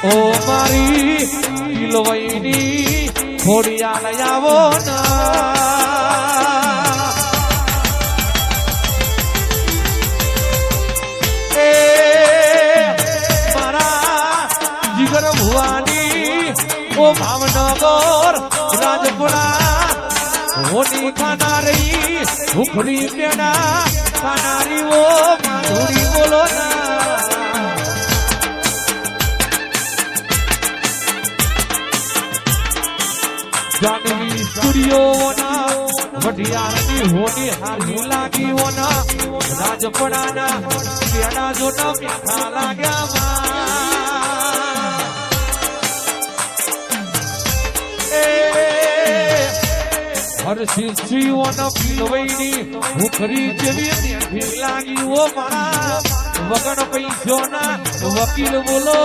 ઓ મારી દિલવઈની ખોડિયાલ આવો ના એ મારા જીગર ભુવાની ઓ ભાવનગર રાજપુરા હોની ખાનારી ભૂખરી પેડા ખાનારી ઓ માધુરી બોલો ના જાનવી સ્ટુડિયો ના વઢિયારની હોની હારી લાગી ઓના રાજપડાના પેડા જોટા મીઠા લાગ્યા હરસિંહ ઓના પીલવઈની ભૂખરી જેવી મીઠી લાગી ઓ મારા વગર પૈસોના વકીલ બોલો